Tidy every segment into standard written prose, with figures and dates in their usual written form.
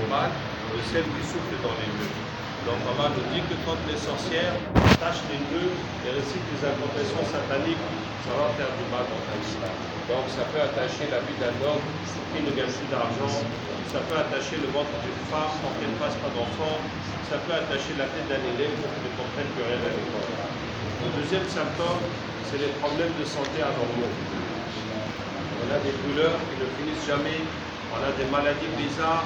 mal de celle qui souffle dans les nœuds. Donc Allah nous dit que quand les sorcières attachent les nœuds et récitent des incantations sataniques, ça va faire du mal dans ta vie. Donc ça peut attacher la vie d'un homme qui ne gagne plus d'argent, ça peut attacher le ventre d'une femme pour qu'elle ne fasse pas d'enfant, ça peut attacher la tête d'un élève pour qu'il ne comprenne plus rien à l'école. Le deuxième symptôme, c'est les problèmes de santé anormaux. On a des douleurs qui ne finissent jamais, on a des maladies bizarres.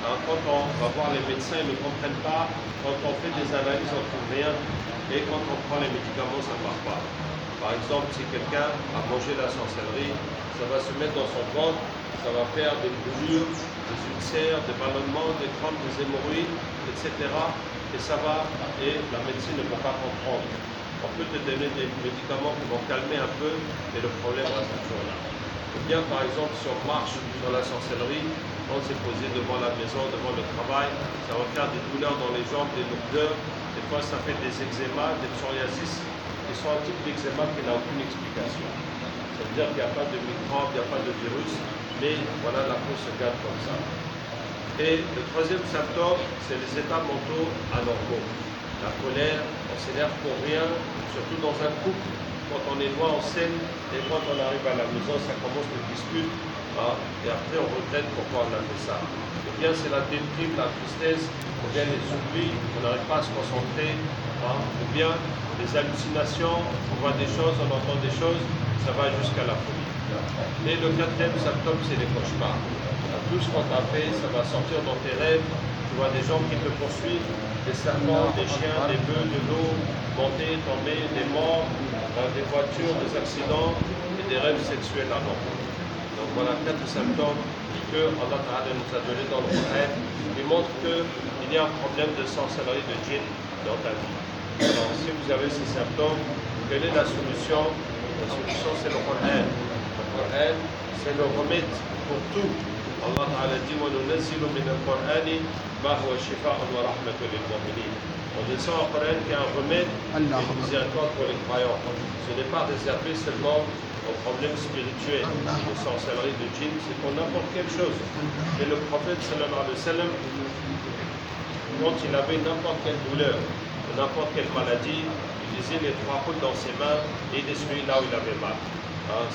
Quand on va voir les médecins, ils ne comprennent pas. Quand on fait des analyses, on ne trouve rien. Et quand on prend les médicaments, ça ne marche pas. Par exemple, si quelqu'un a mangé la sorcellerie, ça va se mettre dans son ventre, ça va faire des brûlures, des ulcères, des ballonnements, des crampes, des hémorroïdes, etc. Et ça va, et la médecine ne peut pas comprendre. On peut te donner des médicaments qui vont calmer un peu, mais le problème reste toujours là. Ou bien, par exemple, si on marche dans la sorcellerie, on s'est posé devant la maison, devant le travail, ça va faire des douleurs dans les jambes, des lourdeurs, des fois ça fait des eczémas, des psoriasis, qui sont un type d'eczéma qui n'a aucune explication. Ça veut dire qu'il n'y a pas de microbes, il n'y a pas de virus, mais voilà, la peau se gâte comme ça. Et le troisième symptôme, c'est les états mentaux anormaux. La colère, on s'énerve pour rien, surtout dans un couple. Quand on est loin, on s'aime, et quand on arrive à la maison, ça commence le dispute. Et après, on regrette pourquoi on a fait ça. Ou bien c'est la déprime, la tristesse, ou bien les oublis, on n'arrive pas à se concentrer. Ou bien les hallucinations, on voit des choses, on entend des choses, ça va jusqu'à la folie. Et le quatrième symptôme, c'est les cauchemars. Tout ce qu'on t'a fait, ça va sortir dans tes rêves. Tu vois des gens qui te poursuivent, des serpents, des chiens, des bœufs, de l'eau, monter, tomber, des morts, des voitures, des accidents et des rêves sexuels anormaux. Donc voilà 4 symptômes que Allah Ta'ala nous a donnés dans le Coran qui montrent qu'il y a un problème de sorcellerie de djinn dans ta vie. Alors si vous avez ces symptômes, quelle est la solution? La solution c'est le Coran. Le Coran c'est le remède pour tout. Allah Ta'ala dit وَنُنَزِّلُ مِنَ الْقُرْآنِ مَا هُوَ شِفَاءٌ وَرَحْمَةٌ لِلْمُؤْمِنِينَ. On descend un Coran qui est un remède et une miséricorde pour les croyants. Ce n'est pas réservé seulement aux problèmes spirituels, de sorcellerie, de djinn, c'est pour n'importe quelle chose. Et le prophète sallallahu alayhi wa sallam, quand il avait n'importe quelle douleur, n'importe quelle maladie, il lisait les 3 coudes dans ses mains et il essuyait là où il avait mal.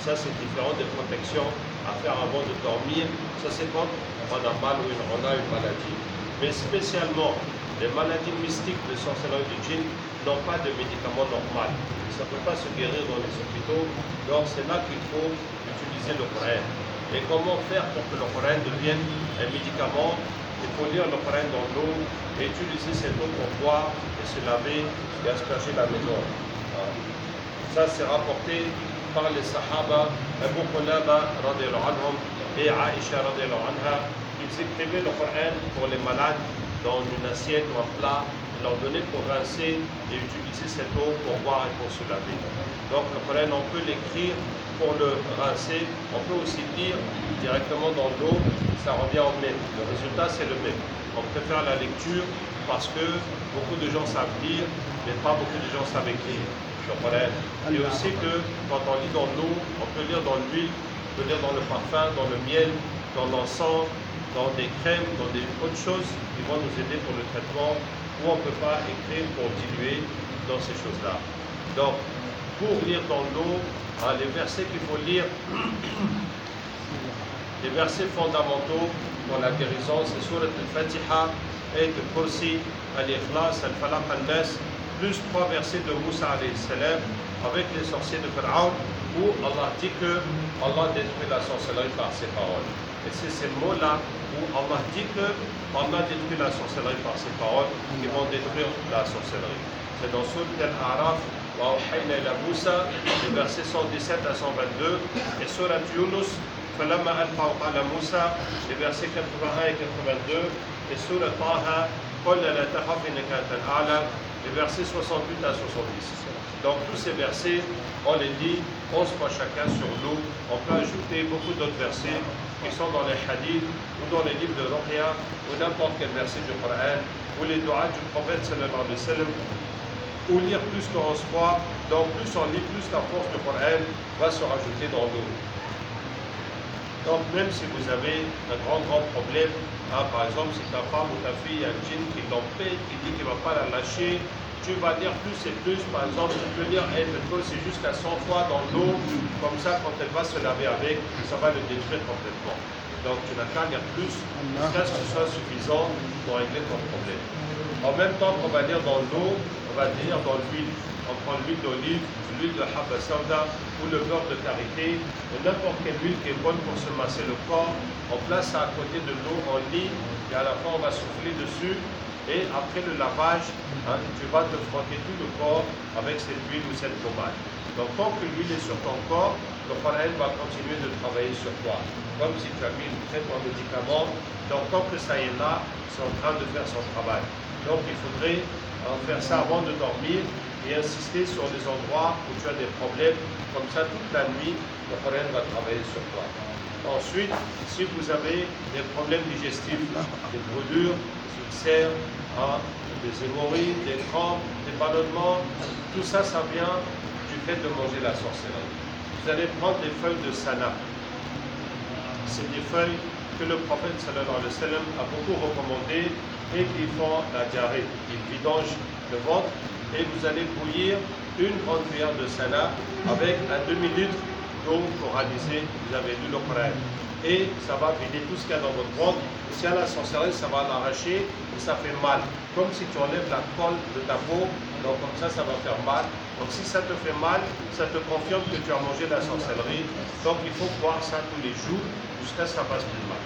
Ça c'est différent des protections à faire avant de dormir. Ça c'est quand on a mal ou on a une maladie. Mais spécialement, les maladies mystiques de sorcellerie de djinn n'ont pas de médicaments normal. Ça ne peut pas se guérir dans les hôpitaux. Donc c'est là qu'il faut utiliser le Coran. Et comment faire pour que le Coran devienne un médicament? Il faut lire le Coran dans l'eau et utiliser cette eau pour boire et se laver et asperger la maison. Ça c'est rapporté par les Sahaba, Abu Qulaba radiallahu anhum et Aïcha radiallahu anha. Ils écrivaient le Coran pour les malades dans une assiette ou un plat, leur donner pour rincer et utiliser cette eau pour boire et pour se laver. Donc le Coran, on peut l'écrire pour le rincer, on peut aussi lire directement dans l'eau, ça revient au même. Le résultat c'est le même. On préfère la lecture parce que beaucoup de gens savent lire, mais pas beaucoup de gens savent écrire. Et aussi que quand on lit dans l'eau, on peut lire dans l'huile, on peut lire dans le parfum, dans le miel, dans l'encens, dans des crèmes, dans des autres choses qui vont nous aider pour le traitement, où on ne peut pas écrire pour diluer dans ces choses-là. Donc, pour lire dans l'eau, les versets qu'il faut lire, les versets fondamentaux pour la guérison, c'est Surat al-Fatiha, Ayat al-Kursi, Al-Ikhlas, Al-Falaq, Al-Nas, plus 3 versets de Moussa alayhi salam avec les sorciers de Pharaon où Allah dit que Allah détruit la sorcellerie par ses paroles. Et c'est ces mots-là où Allah dit que Allah détruit la sorcellerie par ses paroles qui vont détruire la sorcellerie. C'est dans Surat Al-A'raf, wa awhayna ila Moussa, les versets 117 à 122, et Surat Yunus, falamma alqaw qala Moussa, les versets 81 et 82, et Surat Taha, qul la takhaf innaka antal a'la, les versets 68 à 70. Donc tous ces versets, on les dit 11 fois chacun sur l'eau. On peut ajouter beaucoup d'autres versets qui sont dans les hadiths ou dans les livres de Ruqya ou n'importe quel verset du Coran ou les doigts du prophète sallallahu alayhi wa sallam, ou lire plus que 11 fois. Donc plus on lit, plus la force du Coran va se rajouter dans l'eau. Donc même si vous avez un grand problème, par exemple si ta femme ou ta fille a un djinn qui l'empêche, qui dit qu'il ne va pas la lâcher, tu vas lire plus et plus. Par exemple, tu peux lire c'est jusqu'à 100 fois dans l'eau, comme ça quand elle va se laver avec, ça va le détruire complètement. Donc tu n'as qu'à lire plus jusqu'à ce que ce soit suffisant pour régler ton problème. En même temps qu'on va lire dans l'eau, on va lire dans l'huile. On prend l'huile d'olive, l'huile de habba sauda ou le beurre de karité, ou n'importe quelle huile qui est bonne pour se masser le corps. On place ça à côté de l'eau, on lit, et à la fin on va souffler dessus. Et après le lavage, tu vas te frotter tout le corps avec cette huile ou cette pommade. Donc tant que l'huile est sur ton corps, le Coran va continuer de travailler sur toi. Comme si tu as mis un traitement médicament, donc tant que ça est là, c'est en train de faire son travail. Donc il faudrait faire ça avant de dormir et insister sur les endroits où tu as des problèmes. Comme ça, toute la nuit, le Coran va travailler sur toi. Ensuite, si vous avez des problèmes digestifs, des brûlures, des ulcères, des hémorroïdes, des crampes, des ballonnements, tout ça, ça vient du fait de manger la sorcellerie. Vous allez prendre des feuilles de sana. C'est des feuilles que le prophète sallallahu alayhi wa sallam a beaucoup recommandées et qui font la diarrhée. Ils vidangent le ventre et vous allez bouillir une grande cuillère de sana avec un demi-litre d'eau coralisée. Vous avez lu le Coran. Et ça va vider tout ce qu'il y a dans votre ventre. Et si y a la sorcellerie, ça va l'arracher et ça fait mal. Comme si tu enlèves la colle de ta peau, donc comme ça va faire mal. Donc si ça te fait mal, ça te confirme que tu as mangé la sorcellerie. Donc il faut boire ça tous les jours jusqu'à ce que ça fasse plus mal.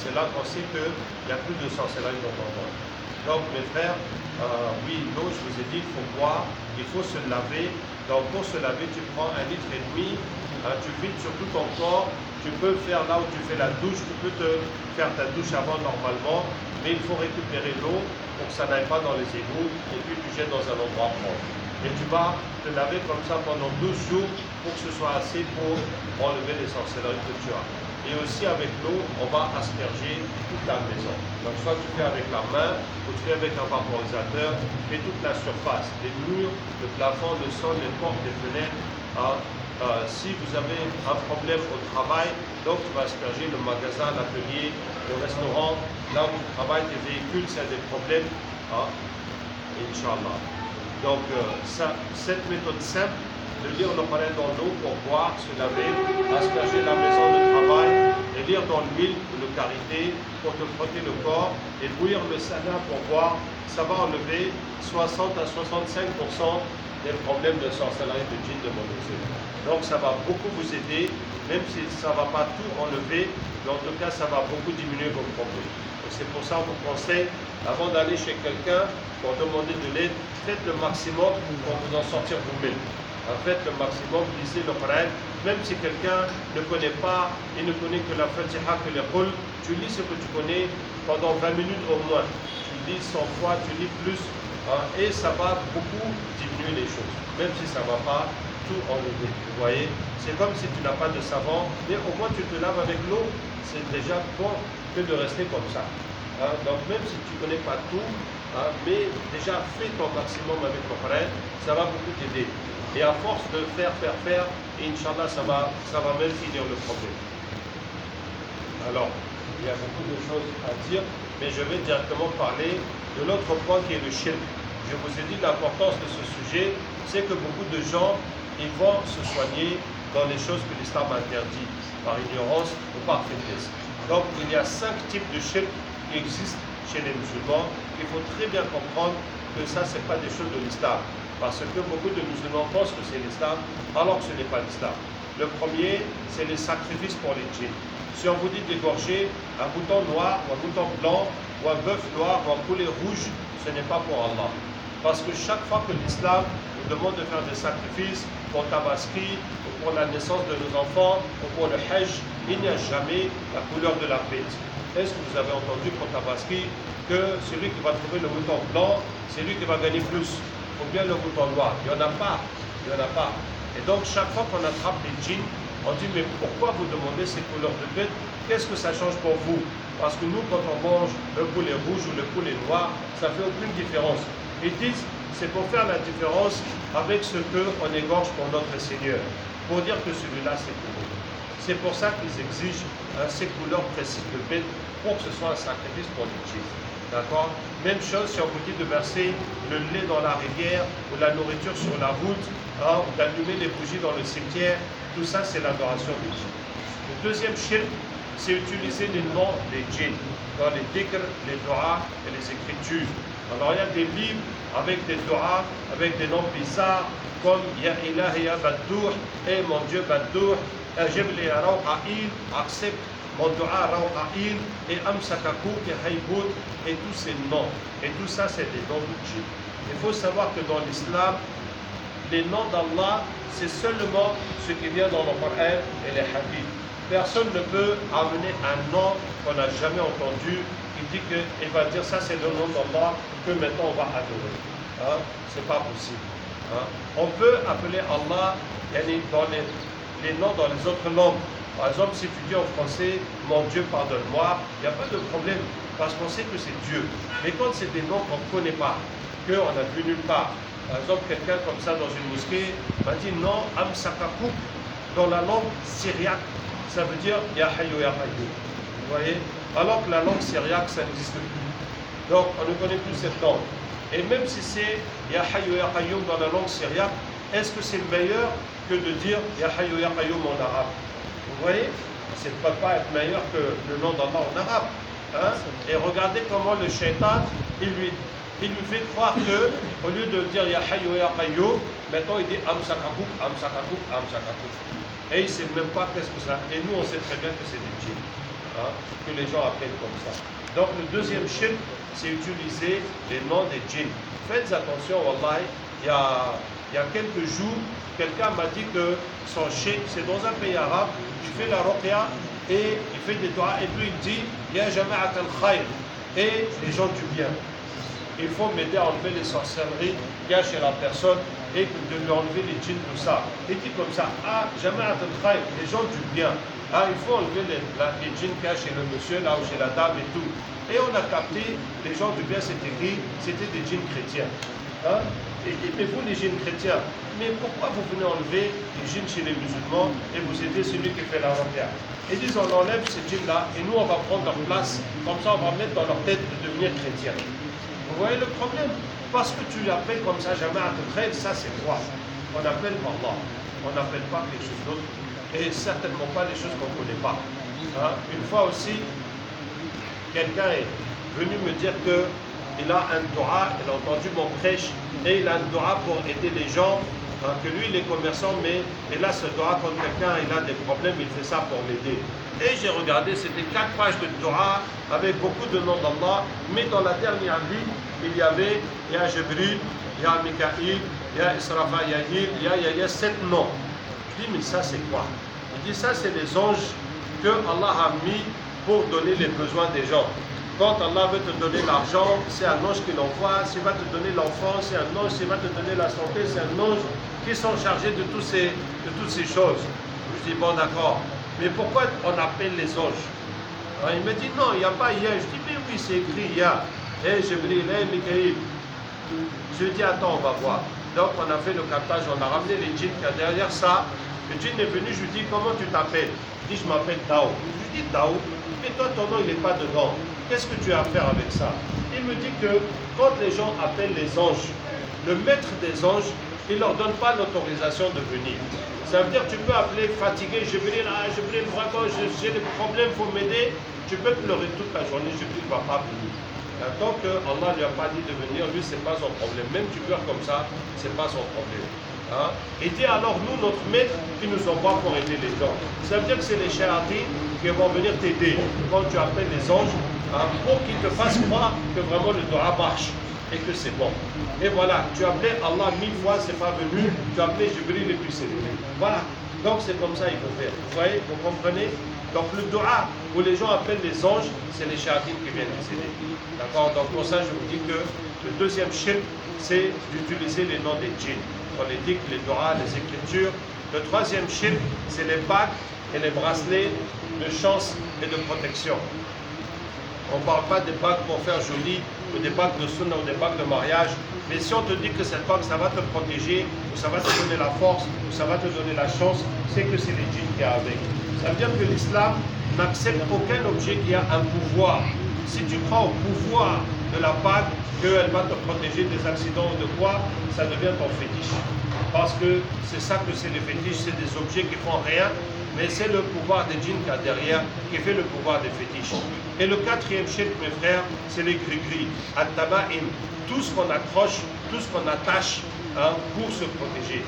C'est là qu'on sait qu'il n'y a plus de sorcellerie dans ton ventre. Donc mes frères, oui, l'eau, je vous ai dit, il faut boire, il faut se laver. Donc pour se laver, tu prends 1,5 litre, tu vides sur tout ton corps. Tu peux faire là où tu fais la douche, tu peux te faire ta douche avant normalement, mais il faut récupérer l'eau pour que ça n'aille pas dans les égouts et puis tu jettes dans un endroit propre. Et tu vas te laver comme ça pendant 12 jours pour que ce soit assez pour enlever les sorcelleries que tu as. Et aussi avec l'eau, on va asperger toute la maison. Donc soit tu fais avec la main, ou tu fais avec un vaporisateur, tu fais toute la surface, les murs, le plafond, le sol, les portes, les fenêtres. Si vous avez un problème au travail, donc tu vas asperger le magasin, l'atelier, le restaurant, là où tu travailles, tes véhicules, s'il y a des problèmes, Inch'Allah. Donc cette méthode simple de lire le Coran dans l'eau pour boire, se laver, asperger la maison de travail, et lire dans l'huile ou le karité pour te frotter le corps, et bouillir le sana pour boire, ça va enlever 60 à 65% des problèmes de sorcellerie, de djinn, de monoxyde. Donc ça va beaucoup vous aider, même si ça ne va pas tout enlever, mais en tout cas ça va beaucoup diminuer vos problèmes. C'est pour ça qu'on vous conseille, avant d'aller chez quelqu'un pour demander de l'aide, faites le maximum pour vous en sortir vous-même. Faites le maximum, lisez le Coran, même si quelqu'un ne connaît pas, il ne connaît que la Fatiha, que les rôles, tu lis ce que tu connais pendant 20 minutes au moins. Tu lis 100 fois, tu lis plus, et ça va beaucoup diminuer les choses, même si ça ne va pas tout enlever. Vous voyez, c'est comme si tu n'as pas de savon, mais au moins tu te laves avec l'eau, c'est déjà bon que de rester comme ça. Donc même si tu ne connais pas tout, mais déjà fais ton maximum avec le Coran, ça va beaucoup t'aider. Et à force de faire, et Inch'Allah, ça va même finir le problème. Alors, il y a beaucoup de choses à dire, mais je vais directement parler de l'autre point qui est le shirk. Je vous ai dit l'importance de ce sujet, c'est que beaucoup de gens, ils vont se soigner dans les choses que l'islam interdit, par ignorance ou par faiblesse. Donc, il y a 5 types de shirk qui existent chez les musulmans. Il faut très bien comprendre que ça, ce n'est pas des choses de l'islam. Parce que beaucoup de musulmans pensent que c'est l'islam, alors que ce n'est pas l'islam. Le premier, c'est les sacrifices pour les djinns. Si on vous dit d'égorger un mouton noir, ou un mouton blanc, ou un bœuf noir, ou un poulet rouge, ce n'est pas pour Allah. Parce que chaque fois que l'islam nous demande de faire des sacrifices pour Tabaski, ou pour la naissance de nos enfants, ou pour le Hajj, il n'y a jamais la couleur de la bête. Est-ce que vous avez entendu pour Tabaski que celui qui va trouver le mouton blanc, c'est lui qui va gagner plus, ou bien le mouton noir? Il n'y en a pas. Il n'y en a pas. Et donc chaque fois qu'on attrape les djinns, on dit mais pourquoi vous demandez ces couleurs de bête? Qu'est-ce que ça change pour vous? Parce que nous, quand on mange le poulet rouge ou le poulet noir, ça ne fait aucune différence. Ils disent c'est pour faire la différence avec ce qu'on égorge pour notre Seigneur. Pour dire que celui-là c'est pour nous. C'est pour ça qu'ils exigent ces couleurs précises de bête pour que ce soit un sacrifice pour les djinns. D'accord? Même chose si on vous dit de verser le lait dans la rivière ou la nourriture sur la route, ou d'allumer les bougies dans le cimetière, tout ça c'est l'adoration des djinns. Le deuxième shirk, c'est utiliser les noms des djinns dans les dhikr, les doigts et les écritures. Alors il y a des livres avec des doigts, avec des noms bizarres, comme Ya Ilahi Ya Baddour, et mon Dieu Baddour, Ajibli Ya Rawqa'il, accepte mon doua Rawqa'il, et Amsakakouk et Haybout, et tous ces noms. Et tout ça, c'est des noms de djinns. Il faut savoir que dans l'islam, les noms d'Allah, c'est seulement ce qui vient dans le Coran et les hadiths. Personne ne peut amener un nom qu'on n'a jamais entendu, qui dit qu'il va dire ça c'est le nom d'Allah que maintenant on va adorer. Hein? C'est pas possible. Hein? On peut appeler Allah dans les noms dans les autres langues. Par exemple, si tu dis en français, mon Dieu pardonne-moi, il n'y a pas de problème, parce qu'on sait que c'est Dieu. Mais quand c'est des noms qu'on ne connaît pas, qu'on a vu nulle part, par exemple, quelqu'un comme ça dans une mosquée m'a dit non, Amsakakouk, dans la langue syriaque, ça veut dire Ya Hayyu Ya Qayyum. Vous voyez? Alors que la langue syriaque, ça n'existe plus. Donc, on ne connaît plus cette langue. Et même si c'est Ya Hayyu Ya Qayyum dans la langue syriaque, est-ce que c'est meilleur que de dire Ya Hayyu Ya Qayyum en arabe? Vous voyez? Ça ne peut pas être meilleur que le nom d'Allah en arabe. Hein? Et regardez comment le shaitan, il lui fait croire que, au lieu de dire Ya Hayyu Ya Qayyum, maintenant il dit Amsakakouk, Amsakakouk, Amsakakouk. Et il ne sait même pas qu'est-ce que ça. Et nous, on sait très bien que c'est des djinns, hein, que les gens appellent comme ça. Donc, le deuxième shirk, c'est utiliser les noms des djinns. Faites attention, wallahi, il y a quelques jours, quelqu'un m'a dit que son cheikh, c'est dans un pays arabe, il fait la ruqya et il fait des doigts, et puis il dit Ya jama'at al-khayr, et les gens du bien. Il faut m'aider à enlever les sorcelleries qu'il y a chez la personne et de lui enlever les djinns, tout ça. Il dit comme ça, jama'at al-khayr, les gens du bien. Il faut enlever les djinns qu'il y a chez le monsieur, là, ou chez la dame et tout. Et on a capté, les gens du bien, c'est écrit, c'était des djinns chrétiens. Hein? Et vous, les djinns chrétiens, mais pourquoi vous venez enlever les djinns chez les musulmans et vous aidez celui qui fait la ruqya? Ils disent, on enlève ces djinns-là et nous, on va prendre leur place. Comme ça, on va mettre dans leur tête de devenir chrétiens. Vous voyez le problème? Parce que tu l'appelles comme ça, jamais à te traiter, ça c'est quoi? On appelle Allah. On n'appelle pas quelque chose d'autre. Et certainement pas les choses qu'on ne connaît pas. Hein? Une fois aussi, quelqu'un est venu me dire qu'il a un doua, il a entendu mon prêche, et il a un doua pour aider les gens, hein, que lui il est commerçant, mais il a ce doua quand quelqu'un il a des problèmes, il fait ça pour l'aider. Et j'ai regardé, c'était 4 pages de doua avec beaucoup de noms d'Allah, mais dans la dernière ligne, il y avait Ya Jibril, Ya Mikaïl, Ya Israfayil, il y a 7 noms. Je dis, mais ça c'est quoi? Il dit, ça c'est les anges que Allah a mis pour donner les besoins des gens. Quand Allah veut te donner l'argent, c'est un ange qui l'envoie. S'il va te donner l'enfant, c'est un ange. S'il va te donner la santé, c'est un ange qui sont chargés de toutes ces choses. Je dis, bon d'accord, mais pourquoi on appelle les anges? Alors, il me dit, non, il n'y a pas Ya. Je dis, mais oui, c'est écrit Ya. Jibril, Mikaïl. Je lui dis, attends, on va voir. Donc on a fait le captage, on a ramené les djinns qu'il y a derrière ça. Le djinn est venu, je lui dis, comment tu t'appelles? Il dit, je m'appelle Dao. Je lui dis, Dao, mais toi ton nom il n'est pas dedans. Qu'est-ce que tu as à faire avec ça? Il me dit que quand les gens appellent les anges, le maître des anges, il ne leur donne pas l'autorisation de venir. Ça veut dire que tu peux appeler fatigué, Jibril, Jibril, vraiment j'ai des problèmes, il faut m'aider. Tu peux pleurer toute la journée, Jibril ne va pas venir. Tant qu'Allah ne lui a pas dit de venir, lui, ce n'est pas son problème. Même tu pleures comme ça, ce n'est pas son problème. Hein? Et dit alors, nous, notre maître, qui nous envoie pour aider les gens. Ça veut dire que c'est les shayatines qui vont venir t'aider quand tu appelles les anges, hein, pour qu'ils te fassent croire que vraiment le doua marche et que c'est bon. Et voilà, tu appelais Allah 1000 fois, c'est pas venu, tu appelais Jibril et puis c'est venu. Voilà, donc c'est comme ça il faut faire. Vous voyez, vous comprenez? Donc le doua où les gens appellent les anges, c'est les shayatines qui viennent les aider. D'accord? Donc pour ça, je vous dis que le deuxième shirk, c'est d'utiliser les noms des djinns. On les dicte, les doigts, les écritures. Le troisième shirk, c'est les bagues et les bracelets de chance et de protection. On ne parle pas des bagues pour faire joli, ou des bagues de sunna, ou des bagues de mariage. Mais si on te dit que cette bague, ça va te protéger, ou ça va te donner la force, ou ça va te donner la chance, c'est que c'est les djinns qui est avec. Ça veut dire que l'islam n'accepte aucun objet qui a un pouvoir. Si tu crois au pouvoir de la bague, qu'elle va te protéger des accidents ou de quoi, ça devient ton fétiche. Parce que c'est ça que c'est les fétiches, c'est des objets qui font rien, mais c'est le pouvoir des djinns qu'il y a derrière qui fait le pouvoir des fétiches. Et le quatrième shirk, mes frères, c'est les gris-gris, at-taba'im, tout ce qu'on accroche, tout ce qu'on attache pour se protéger.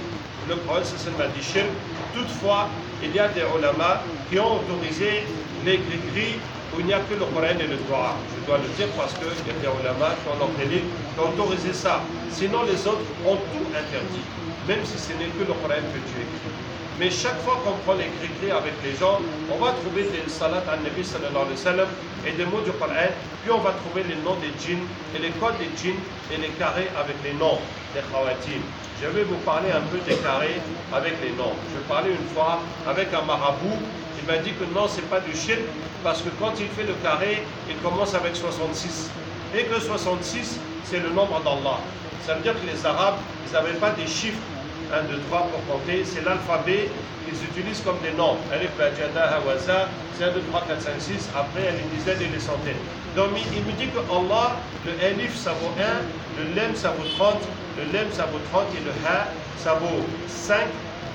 Le problème, c'est ce m'a dit shirk. Toutefois, il y a des ulamas qui ont autorisé les gris-gris où il n'y a que le Coran et le Dua. Je dois le dire parce qu'il y a des ulamas qui ont autorisé ça. Sinon, les autres ont tout interdit, même si ce n'est que le Coran que tu écris. Mais chaque fois qu'on prend les gris-gris avec les gens, on va trouver des salat al-Nabi sallallahu alayhi wa sallam et des mots du Coran, puis on va trouver les noms des djinns et les codes des djinns et les carrés avec les noms des khawatim. Je vais vous parler un peu des carrés avec les noms. Je parlais une fois avec un marabout, il m'a dit que non, c'est pas du shirk, parce que quand il fait le carré, il commence avec 66. Et que 66, c'est le nombre d'Allah. Ça veut dire que les Arabes, ils n'avaient pas des chiffres 1, 2, 3 pour compter, c'est l'alphabet qu'ils utilisent comme des nombres. Alif, Ba, Jada, Hawaza, c'est 1, 2, 3, 4, 5, 6, après il y a les dizaines et les centaines. Donc il me dit que Allah, le Alif ça vaut 1, le Lem ça vaut 30, le Lem ça vaut 30 et le Ha ça vaut 5,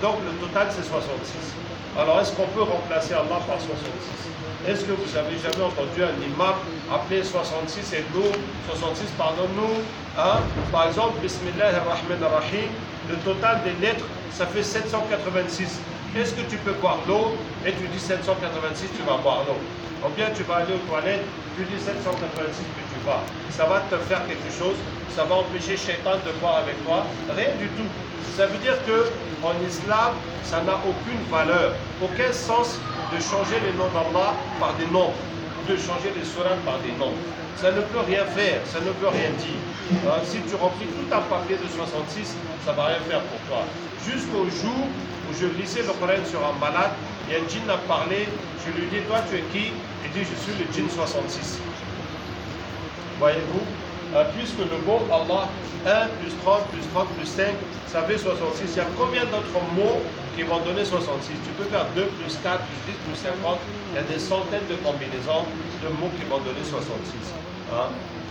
donc le total c'est 66. Alors est-ce qu'on peut remplacer Allah par 66? Est-ce que vous avez jamais entendu un imam appeler 66 et nous, 66 pardonne-nous, hein? Par exemple, Bismillah ar-Rahman ar-Rahim, le total des lettres, ça fait 786. Est-ce que tu peux boire l'eau et tu dis 786, tu vas boire l'eau? Ou bien tu vas aller aux toilettes, tu dis 786 que tu vas. Ça va te faire quelque chose, ça va empêcher Shaitan de boire avec toi, rien du tout. Ça veut dire que en islam, ça n'a aucune valeur, aucun sens de changer les noms d'Allah par des nombres, ou de changer les surahs par des nombres. Ça ne peut rien faire, ça ne peut rien dire. Si tu remplis tout un papier de 66, ça ne va rien faire pour toi. Jusqu'au jour où je lisais le Coran sur un malade, il y a un djinn à parler, je lui dis, toi tu es qui? Il dit, je suis le djinn 66. Voyez-vous, puisque le mot Allah, 1 plus 30 plus 30 plus 5, ça fait 66. Il y a combien d'autres mots qui vont donner 66? Tu peux faire 2 plus 4 plus 10 plus 50. Il y a des centaines de combinaisons de mots qui vont donner 66.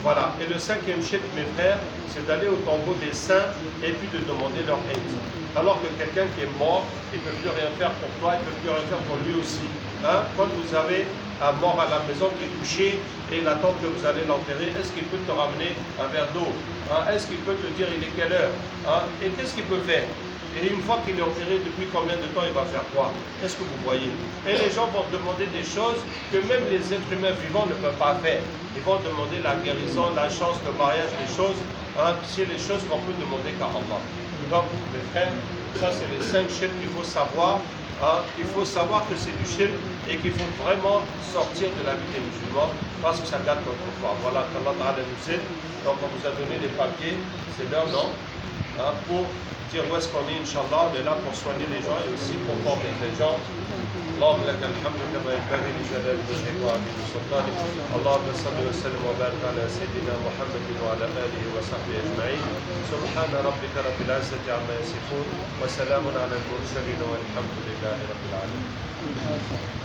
Voilà. Et le cinquième shirk, mes frères, c'est d'aller au tombeau des saints et puis de demander leur aide. Alors que quelqu'un qui est mort, il ne peut plus rien faire pour toi, il ne peut plus rien faire pour lui aussi. Quand vous avez un mort à la maison qui est couché et il attend que vous allez l'enterrer, est-ce qu'il peut te ramener un verre d'eau? Est-ce qu'il peut te dire il est quelle heure? Et qu'est-ce qu'il peut faire? Et une fois qu'il est enterré, depuis combien de temps il va faire quoi? Est-ce que vous voyez? Et les gens vont demander des choses que même les êtres humains vivants ne peuvent pas faire. Ils vont demander la guérison, la chance, le mariage, les choses. C'est les choses qu'on peut demander qu'à Allah. Donc, mes frères, ça c'est les 5 shirks qu'il faut savoir. Il faut savoir que c'est du shirk et qu'il faut vraiment sortir de la vie des musulmans parce que ça gâte notre foi. Voilà, qu'Allah Ta'ala nous aide. Donc on vous a donné des papiers, c'est leur nom, pour dire où est-ce qu'on est, Inch'Allah. On est là pour soigner les gens et aussi pour former les gens. اللهم لك الحمد كما ينبغي لجلال وجهك وعظيم سلطانك. اللهم صل وسلم وبارك على سيدنا محمد وعلى اله وصحبه اجمعين. سبحان ربك رب العزه عما يصفون وسلام على المرسلين والحمد لله رب العالمين.